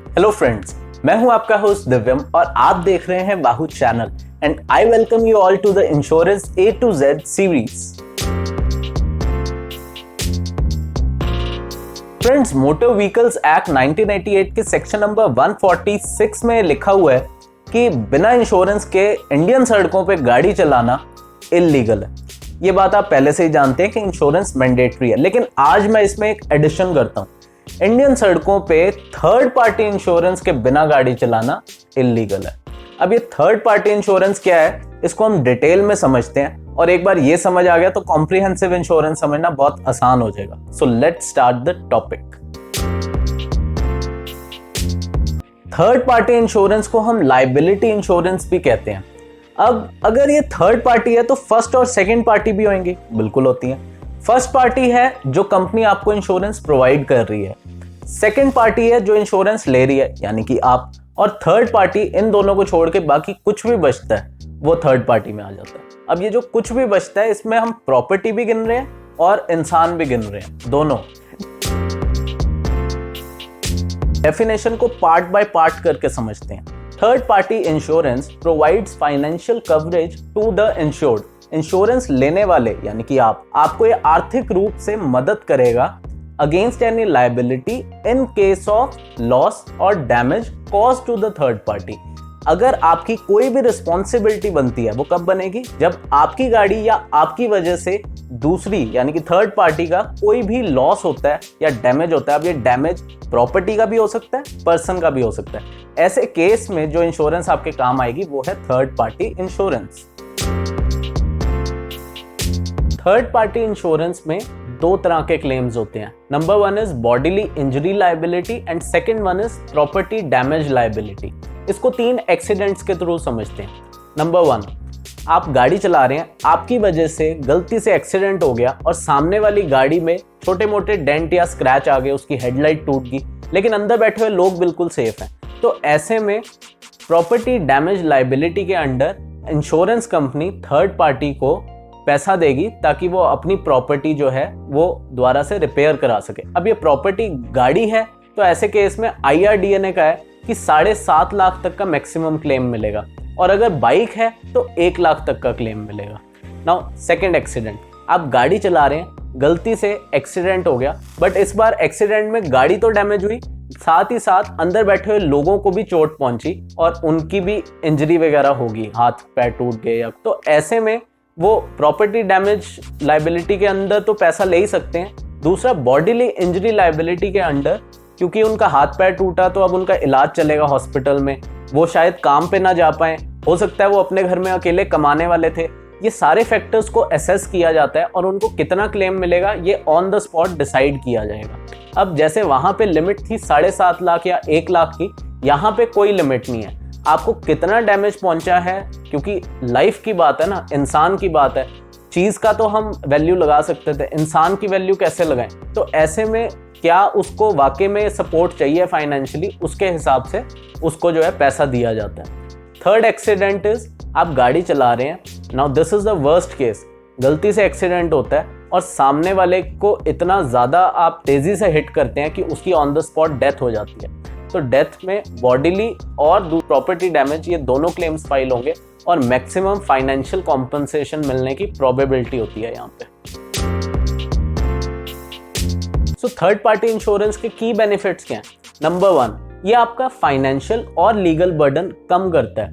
Hello friends, मैं हूं आपका होस्ट दिव्यम और आप देख रहे हैं वाहू channel and I welcome you all to the insurance A to Z series. Friends, motor vehicles act 1988 के सेक्शन नंबर 146 में लिखा हुआ है कि बिना इंश्योरेंस के इंडियन सड़कों पे गाड़ी चलाना इल्लीगल है। ये बात आप पहले से ही जानते हैं कि इंश्योरेंस मैंडेटरी है, लेकिन आज मैं इसमें एक एडिशन करता हूं। इंडियन सड़कों पे थर्ड पार्टी इंश्योरेंस के बिना गाड़ी चलाना इल्लीगल है। अब ये थर्ड पार्टी इंश्योरेंस क्या है, इसको हम डिटेल में समझते हैं और एक बार ये समझ आ गया तो कॉम्प्रिहेंसिव इंश्योरेंस समझना बहुत आसान हो जाएगा। So let's start the topic. Third party insurance को हम लायबिलिटी इंश्योरेंस भी कहते हैं। अब अगर ये थर्ड पार्टी है तो फर्स्ट और सेकंड पार्टी भी होंगी, बिल्कुल होती है। फर्स्ट पार्टी है जो कंपनी आपको इंश्योरेंस प्रोवाइड कर रही है, सेकंड पार्टी है जो इंश्योरेंस ले रही है यानी कि आप, और थर्ड पार्टी, इन दोनों को छोड़ के बाकी कुछ भी बचता है वो थर्ड पार्टी में आ जाता है। अब ये जो कुछ भी बचता है इसमें हम प्रॉपर्टी भी गिन रहे हैं और इंसान भी गिन रहे हैं, दोनों। डेफिनेशन को पार्ट बाय पार्ट करके समझते हैं। Third party insurance provides financial coverage to the insured. इंश्योरेंस लेने वाले यानी कि आपको ये आर्थिक रूप से मदद करेगा against any liability in case of loss और damage cause to the third party. अगर आपकी कोई भी रिस्पॉन्सिबिलिटी बनती है वो कब बनेगी, जब आपकी गाड़ी या आपकी वजह से दूसरी यानी कि थर्ड पार्टी का कोई भी लॉस होता है या डैमेज होता है। अब ये डैमेज प्रॉपर्टी का भी हो सकता है, पर्सन का भी हो सकता है। ऐसे केस में जो इंश्योरेंस आपके काम आएगी वो है third party insurance. Third party insurance में दो तरह के क्लेम्स होते हैं। Number one is bodily injury liability and second one is property damage liability. इसको तीन एक्सीडेंट्स के थ्रू समझते हैं। नंबर वन, आप गाड़ी चला रहे हैं, आपकी वजह से गलती से एक्सीडेंट हो गया और सामने वाली गाड़ी में छोटे मोटे डेंट या स्क्रैच आ गए, उसकी हेडलाइट टूट गई, लेकिन अंदर बैठे हुए लोग बिल्कुल सेफ हैं। तो ऐसे में प्रॉपर्टी डैमेज लायबिलिटी के under insurance company third party को पैसा देगी ताकि वो अपनी प्रॉपर्टी जो है वो दोबारा से रिपेयर करा सके। अब ये प्रॉपर्टी गाड़ी है तो ऐसे केस में IRDA ने कहा है कि 7.5 लाख तक का मैक्सिमम क्लेम मिलेगा, और अगर बाइक है तो 1 लाख तक का क्लेम मिलेगा। नाउ सेकंड एक्सीडेंट, आप गाड़ी चला रहे हैं, गलती से एक्सीडेंट हो गया, बट इस बार एक्सीडेंट में गाड़ी तो डैमेज हुई, साथ ही साथ अंदर बैठे हुए लोगों को भी चोट पहुंची और उनकी भी इंजरी वगैरह होगी, हाथ पैर टूट गए या तो ऐसे में वो प्रॉपर्टी डैमेज लायबिलिटी के अंदर तो पैसा ले ही सकते हैं। दूसरा, बॉडीली इंजरी लायबिलिटी के अंडर, क्योंकि उनका हाथ पैर टूटा तो अब उनका इलाज चलेगा हॉस्पिटल में, वो शायद काम पे ना जा पाए, हो सकता है वो अपने घर में अकेले कमाने वाले थे। ये सारे फैक्टर्स को असेस किया जाता है और उनको कितना क्लेम मिलेगा ये ऑन द स्पॉट डिसाइड किया जाएगा। अब जैसे वहां पे लिमिट थी 7.5 लाख या 1 लाख की, यहाँ पे कोई लिमिट नहीं है। आपको कितना डैमेज पहुंचा है, क्योंकि लाइफ की बात है ना, इंसान की बात है, चीज का तो हम वैल्यू लगा सकते थे, इंसान की वैल्यू कैसे लगाएं। तो ऐसे में क्या उसको वाकई में सपोर्ट चाहिए फाइनेंशियली, उसके हिसाब से उसको जो है पैसा दिया जाता है। थर्ड एक्सीडेंट इज, आप गाड़ी चला रहे हैं, now this is the worst case, गलती से एक्सीडेंट होता है और सामने वाले को इतना ज्यादा आप तेजी से हिट करते हैं कि उसकी ऑन द स्पॉट डेथ हो जाती है। तो डेथ में बॉडीली और प्रॉपर्टी डैमेज, ये दोनों क्लेम्स फाइल होंगे और मैक्सिमम फाइनेंशियल कॉम्पनसेशन मिलने की प्रोबेबिलिटी होती है यहाँ पे। सो थर्ड पार्टी इंश्योरेंस के की बेनिफिट्स क्या हैं? नंबर वन, ये आपका फाइनेंशियल और लीगल बर्डन कम करता है,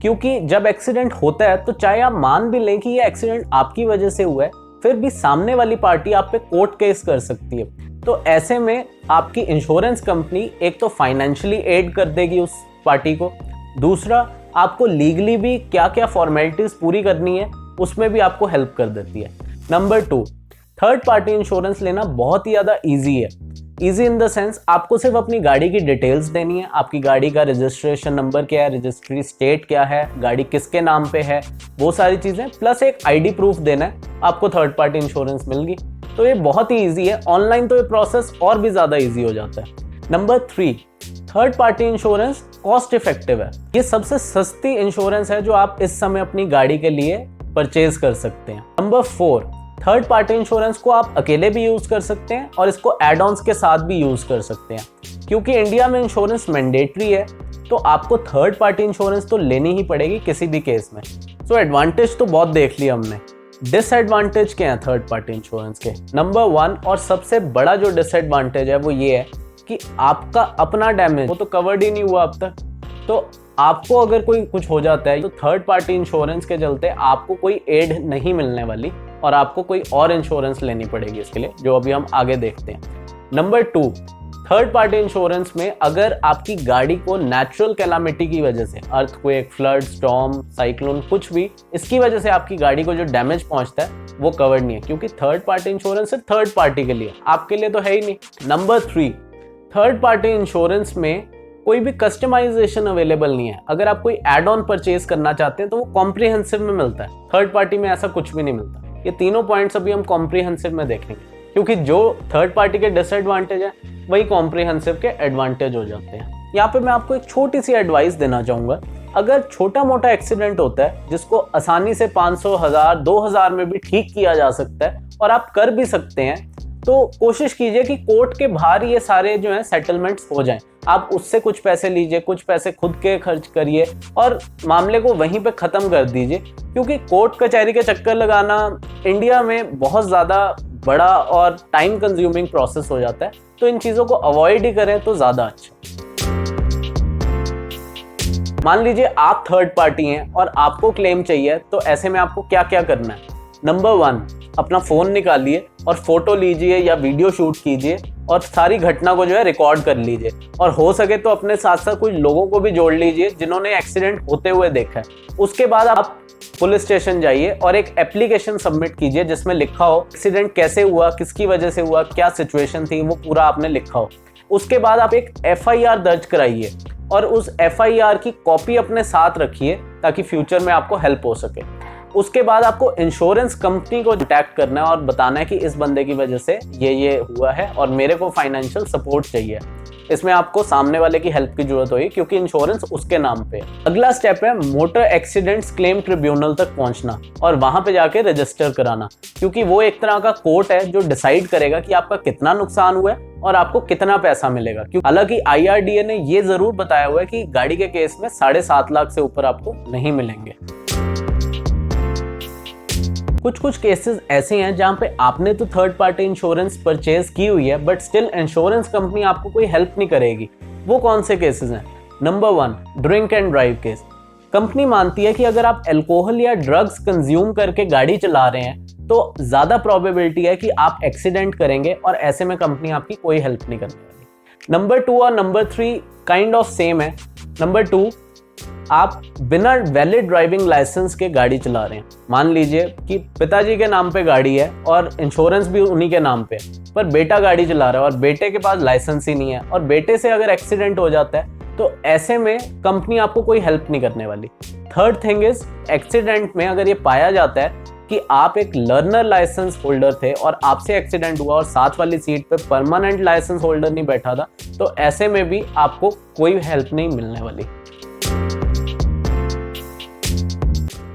क्योंकि जब एक्सीडेंट होता है तो चाहे आप मान भी लें कि ये एक्सीडेंट आपकी वजह से हुआ है, फिर भी सामने वाली पार्टी आप पे कोर्ट केस कर सकती है। तो ऐसे में आपकी इंश्योरेंस कंपनी एक तो फाइनेंशियली एड कर देगी उस पार्टी को, दूसरा आपको लीगली भी क्या क्या फॉर्मेलिटीज पूरी करनी है उसमें भी आपको हेल्प कर देती है। Number two, third party insurance लेना बहुत ही ज़्यादा ईजी है। ईजी इन द सेंस, आपको सिर्फ अपनी गाड़ी की डिटेल्स देनी है, आपकी गाड़ी का रजिस्ट्रेशन नंबर क्या है, रजिस्ट्री स्टेट क्या है, गाड़ी किसके नाम पे है, वो सारी चीज़ें, प्लस एक ID प्रूफ देना है, आपको थर्ड पार्टी इंश्योरेंस मिल गई। तो ये बहुत ही ईजी है। ऑनलाइन तो ये प्रोसेस और भी ज़्यादा ईजी हो जाता है। Number three, third party insurance cost effective है। ये सबसे सस्ती इंश्योरेंस है जो आप इस समय अपनी गाड़ी के लिए परचेज कर सकते हैं। Number four, third party insurance को आप अकेले भी यूज कर सकते हैं और इसको एड ऑन्स के साथ भी यूज कर सकते हैं। क्योंकि इंडिया में इंश्योरेंस मैंडेटरी है तो आपको थर्ड पार्टी इंश्योरेंस तो लेनी ही पड़ेगी किसी भी केस में। सो एडवांटेज तो बहुत देख लिया हमने, डिसएडवांटेज क्या है थर्ड पार्टी इंश्योरेंस के? नंबर 1 और सबसे बड़ा जो डिसएडवांटेज है वो ये है कि आपका अपना डैमेज वो तो कवर्ड ही नहीं हुआ अब तक। तो आपको अगर कोई कुछ हो जाता है तो थर्ड पार्टी इंश्योरेंस के चलते आपको कोई एड नहीं मिलने वाली और आपको कोई और इंश्योरेंस लेनी पड़ेगी इसके लिए, जो अभी हम आगे देखते हैं। नंबर 2, थर्ड पार्टी इंश्योरेंस में अगर आपकी गाड़ी को नेचुरल कैलामिटी की वजह से, अर्थक्वेक, फ्लड, स्टॉर्म, साइक्लोन, कुछ भी, इसकी वजह से आपकी गाड़ी को जो डैमेज पहुंचता है वो कवर्ड नहीं है, क्योंकि थर्ड पार्टी इंश्योरेंस सिर्फ थर्ड पार्टी के लिए, आपके लिए तो है ही नहीं। नंबर 3, थर्ड पार्टी इंश्योरेंस में कोई भी कस्टमाइजेशन अवेलेबल नहीं है। अगर आप कोई एड ऑन परचेज करना चाहते हैं तो वो कॉम्प्रिहेंसिव में मिलता है, थर्ड पार्टी में ऐसा कुछ भी नहीं मिलता। ये तीनों पॉइंट्स अभी हम कॉम्प्रिहेंसिव में देखेंगे, क्योंकि जो थर्ड पार्टी के डिसएडवांटेज है वही कॉम्प्रिहेंसिव के एडवांटेज हो जाते हैं। यहाँ पे मैं आपको एक छोटी सी एडवाइस देना चाहूँगा, अगर छोटा मोटा एक्सीडेंट होता है जिसको आसानी से 500, 1000, 2000 में भी ठीक किया जा सकता है और आप कर भी सकते हैं, तो कोशिश कीजिए कि कोर्ट के बाहर ये सारे जो है सेटलमेंट्स हो जाएं। आप उससे कुछ पैसे लीजिए, कुछ पैसे खुद के खर्च करिए और मामले को वहीं पे ख़त्म कर दीजिए, क्योंकि कोर्ट कचहरी के चक्कर लगाना इंडिया में बहुत ज़्यादा बड़ा और टाइम कंज्यूमिंग प्रोसेस हो जाता है। तो इन चीज़ों को अवॉइड ही करें तो ज़्यादा अच्छा। मान लीजिए आप थर्ड पार्टी हैं और आपको क्लेम चाहिए, तो ऐसे में आपको क्या क्या करना है? नंबर 1, अपना फ़ोन निकालिए और फोटो लीजिए या वीडियो शूट कीजिए और सारी घटना को जो है रिकॉर्ड कर लीजिए, और हो सके तो अपने साथ साथ कुछ लोगों को भी जोड़ लीजिए जिन्होंने एक्सीडेंट होते हुए देखा है। उसके बाद आप पुलिस स्टेशन जाइए और एक एप्लीकेशन सबमिट कीजिए जिसमें लिखा हो एक्सीडेंट कैसे हुआ, किसकी वजह से हुआ, क्या सिचुएशन थी, वो पूरा आपने लिखा हो। उसके बाद आप एक FIR दर्ज कराइए और उस FIR की कॉपी अपने साथ रखिए ताकि फ्यूचर में आपको हेल्प हो सके। उसके बाद आपको इंश्योरेंस कंपनी को कॉन्टैक्ट करना है और बताना है कि इस बंदे की वजह से ये हुआ है और मेरे को फाइनेंशियल सपोर्ट चाहिए। इसमें आपको सामने वाले की हेल्प की जरूरत होगी क्योंकि इंश्योरेंस उसके नाम पे है। अगला स्टेप है मोटर एक्सीडेंट्स क्लेम ट्रिब्यूनल तक पहुंचना और वहां पे जाके रजिस्टर कराना, क्योंकि वो एक तरह का कोर्ट है जो डिसाइड करेगा कि आपका कितना नुकसान हुआ है और आपको कितना पैसा मिलेगा। हालांकि IRDA ने ये जरूर बताया हुआ है कि गाड़ी के केस में 7.5 लाख से ऊपर आपको नहीं मिलेंगे। कुछ केसेस ऐसे हैं जहां पे आपने तो थर्ड पार्टी इंश्योरेंस परचेज की हुई है बट स्टिल इंश्योरेंस कंपनी आपको कोई हेल्प नहीं करेगी। वो कौन से केसेस हैं? Number 1, drink and drive case. Company मानती है कि अगर आप अल्कोहल या ड्रग्स कंज्यूम करके गाड़ी चला रहे हैं तो ज्यादा प्रोबेबिलिटी है कि आप एक्सीडेंट करेंगे और ऐसे में कंपनी आपकी कोई हेल्प नहीं करने वाली। नंबर 2 और नंबर 3 काइंड ऑफ सेम है। नंबर 2, आप बिना वैलिड ड्राइविंग लाइसेंस के गाड़ी चला रहे हैं। मान लीजिए कि पिताजी के नाम पे गाड़ी है और इंश्योरेंस भी उन्हीं के नाम पे, पर बेटा गाड़ी चला रहा है और बेटे के पास लाइसेंस ही नहीं है और बेटे से अगर एक्सीडेंट हो जाता है तो ऐसे में कंपनी आपको कोई हेल्प नहीं करने वाली। थर्ड थिंग इज, एक्सीडेंट में अगर ये पाया जाता है कि आप एक लर्नर लाइसेंस होल्डर थे और आपसे एक्सीडेंट हुआ और साथ वाली सीट पे परमानेंट लाइसेंस होल्डर नहीं बैठा था, तो ऐसे में भी आपको कोई हेल्प नहीं मिलने वाली।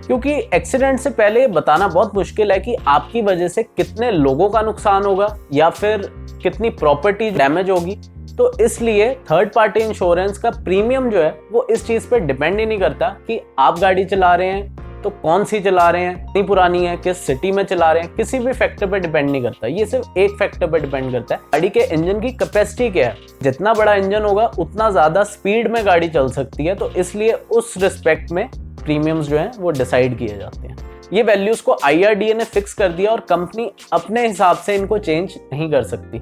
क्योंकि एक्सीडेंट से पहले बताना बहुत मुश्किल है कि आपकी वजह से कितने लोगों का नुकसान होगा या फिर कितनी प्रॉपर्टी डैमेज होगी। तो इसलिए थर्ड पार्टी इंश्योरेंस का प्रीमियम जो है वो इस चीज पे डिपेंड ही नहीं करता कि आप गाड़ी चला रहे हैं तो कौन सी चला रहे हैं, कितनी पुरानी है, किस सिटी में चला रहे हैं, किसी भी फैक्टर पे डिपेंड नहीं करता। ये सिर्फ एक फैक्टर पे डिपेंड करता है, गाड़ी के इंजन की कैपेसिटी क्या है। जितना बड़ा इंजन होगा उतना ज्यादा स्पीड में गाड़ी चल सकती है, तो इसलिए उस रिस्पेक्ट में प्रीमियम्स जो हैं वो डिसाइड किए जाते हैं। ये वैल्यूज को IRDA ने फिक्स कर दिया और कंपनी अपने हिसाब से इनको चेंज नहीं कर सकती।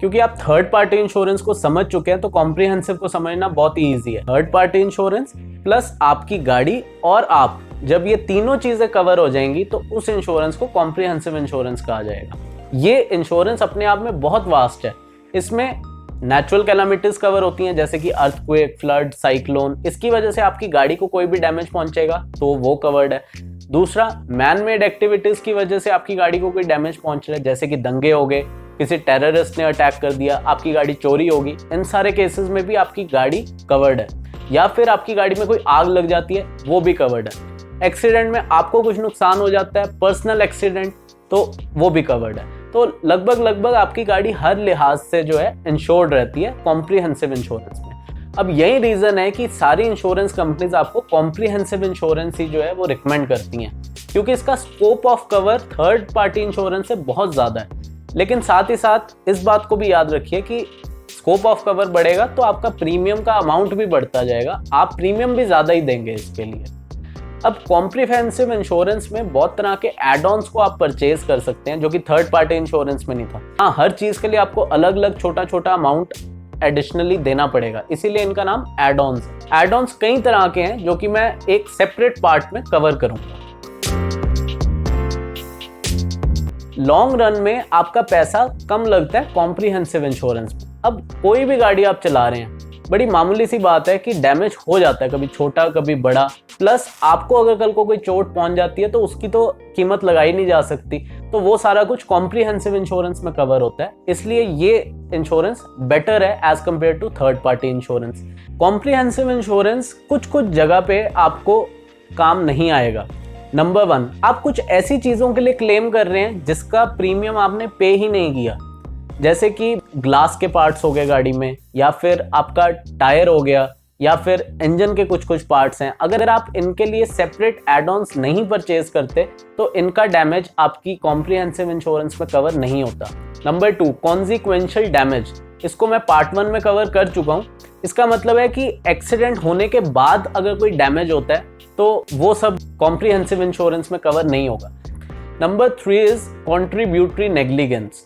क्योंकि आप थर्ड पार्टी इंश्योरेंस को समझ चुके हैं तो कॉम्प्रिहेंसिव को समझना बहुत ही ईजी है। थर्ड पार्टी इंश्योरेंस प्लस आपकी गाड़ी और आप, जब ये तीनों चीजें कवर हो जाएंगी तो उस इंश्योरेंस को कॉम्प्रिहेंसिव इंश्योरेंस कहा जाएगा। ये इंश्योरेंस अपने आप में बहुत वास्ट है। इसमें नेचुरल कैलामिटीज कवर होती हैं जैसे कि अर्थक्वेक, फ्लड, साइक्लोन, इसकी वजह से आपकी गाड़ी को कोई भी डैमेज पहुंचेगा तो वो कवर्ड है। दूसरा, मैन मेड एक्टिविटीज की वजह से आपकी गाड़ी को कोई डैमेज पहुंच रहा है जैसे कि दंगे हो गए, किसी टेररिस्ट ने अटैक कर दिया, आपकी गाड़ी चोरी होगी, इन सारे केसेस में भी आपकी गाड़ी कवर्ड है। या फिर आपकी गाड़ी में कोई आग लग जाती है, वो भी कवर्ड है। एक्सीडेंट में आपको कुछ नुकसान हो जाता है, पर्सनल एक्सीडेंट, तो वो भी कवर्ड है। तो लगभग आपकी गाड़ी हर लिहाज से जो है इंश्योर्ड रहती है कॉम्प्रिहेंसिव इंश्योरेंस में। अब यही रीजन है कि सारी इंश्योरेंस कंपनीज आपको कॉम्प्रिहेंसिव इंश्योरेंस ही जो है वो रिकमेंड करती हैं, क्योंकि इसका scope of cover third party insurance से बहुत ज्यादा है। लेकिन साथ ही साथ इस बात को भी याद रखिए कि स्कोप ऑफ कवर बढ़ेगा तो आपका प्रीमियम का अमाउंट भी बढ़ता जाएगा, आप प्रीमियम भी ज्यादा ही देंगे इसके लिए। अब कॉम्प्रिहेंसिव इंश्योरेंस में बहुत तरह के एड ऑन्स को आप परचेज कर सकते हैं, जो कि थर्ड पार्टी इंश्योरेंस में नहीं था। हाँ, हर चीज के लिए आपको अलग अलग छोटा छोटा अमाउंट एडिशनली देना पड़ेगा, इसीलिए इनका नाम एड ऑन्स है। एड ऑन्स कई तरह के हैं जो कि मैं एक सेपरेट पार्ट में कवर करूंगा। लॉन्ग रन में आपका पैसा कम लगता है कॉम्प्रिहेंसिव इंश्योरेंस में। अब कोई भी गाड़ी आप चला रहे हैं, बड़ी मामूली सी बात है कि डैमेज हो जाता है, कभी छोटा कभी बड़ा, प्लस आपको अगर कल को कोई चोट पहुंच जाती है तो उसकी तो कीमत लगाई नहीं जा सकती, तो वो सारा कुछ कॉम्प्रिहेंसिव इंश्योरेंस में कवर होता है। इसलिए ये इंश्योरेंस बेटर है as compare to third party insurance. Comprehensive insurance कुछ कुछ जगह पे आपको काम नहीं आएगा। नंबर 1, आप कुछ ऐसी चीजों के लिए क्लेम कर रहे हैं जिसका प्रीमियम आपने पे ही नहीं किया, जैसे कि ग्लास के पार्ट्स हो गए गाड़ी में, या फिर आपका टायर हो गया, या फिर इंजन के कुछ कुछ पार्ट्स हैं। अगर आप इनके लिए सेपरेट एड ऑन्स नहीं परचेज करते तो इनका डैमेज आपकी कॉम्प्रिहेंसिव इंश्योरेंस में कवर नहीं होता। Number 2, consequential damage. इसको मैं पार्ट 1 में कवर कर चुका हूँ। इसका मतलब है कि एक्सीडेंट होने के बाद अगर कोई डैमेज होता है तो वो सब कॉम्प्रिहेंसिव इंश्योरेंस में कवर नहीं होगा। Number 3 is contributory negligence.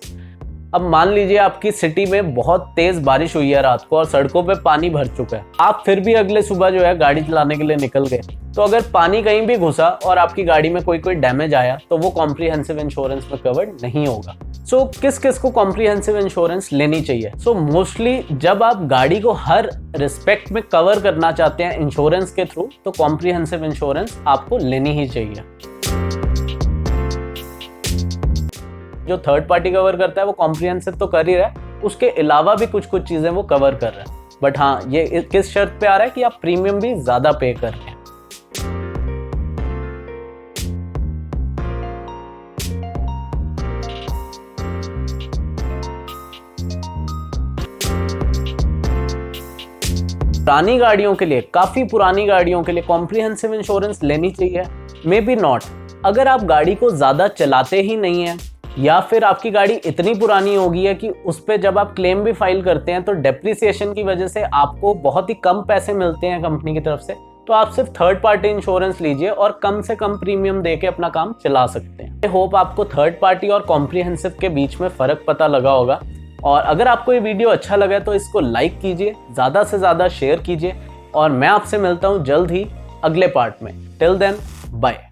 अब मान लीजिए आपकी सिटी में बहुत तेज बारिश हुई है रात को और सड़कों पे पानी भर चुका है, आप फिर भी अगले सुबह जो है गाड़ी चलाने के लिए निकल गए, तो अगर पानी कहीं भी घुसा और आपकी गाड़ी में कोई डैमेज आया तो वो कॉम्प्रिहेंसिव इंश्योरेंस में कवर्ड नहीं होगा। सो किस किस को कॉम्प्रिहेंसिव इंश्योरेंस लेनी चाहिए? सो मोस्टली जब आप गाड़ी को हर रिस्पेक्ट में कवर करना चाहते हैं इंश्योरेंस के थ्रू, तो कॉम्प्रिहेंसिव इंश्योरेंस आपको लेनी ही चाहिए। जो थर्ड पार्टी कवर करता है वो कॉम्प्रिहेंसिव तो कर ही रहा है, उसके अलावा भी कुछ कुछ चीजें वो कवर कर रहा है। बट हाँ, ये किस शर्त पे आ रहा है कि आप प्रीमियम भी ज्यादा पे कर रहे हैं। पुरानी गाड़ियों के लिए, काफी पुरानी गाड़ियों के लिए कॉम्प्रिहेंसिव इंश्योरेंस लेनी चाहिए, मे बी नॉट। अगर आप गाड़ी को ज्यादा चलाते ही नहीं है, या फिर आपकी गाड़ी इतनी पुरानी होगी है कि उस पर जब आप क्लेम भी फाइल करते हैं तो डेप्रिसिएशन की वजह से आपको बहुत ही कम पैसे मिलते हैं कंपनी की तरफ से, तो आप सिर्फ थर्ड पार्टी इंश्योरेंस लीजिए और कम से कम प्रीमियम देके अपना काम चला सकते हैं। आई होप आपको थर्ड पार्टी और कॉम्प्रिहेंसिव के बीच में फर्क पता लगा होगा, और अगर आपको ये वीडियो अच्छा लगा तो इसको लाइक कीजिए, ज्यादा से ज्यादा शेयर कीजिए, और मैं आपसे मिलता हूँ जल्द ही अगले पार्ट में। Till then, bye.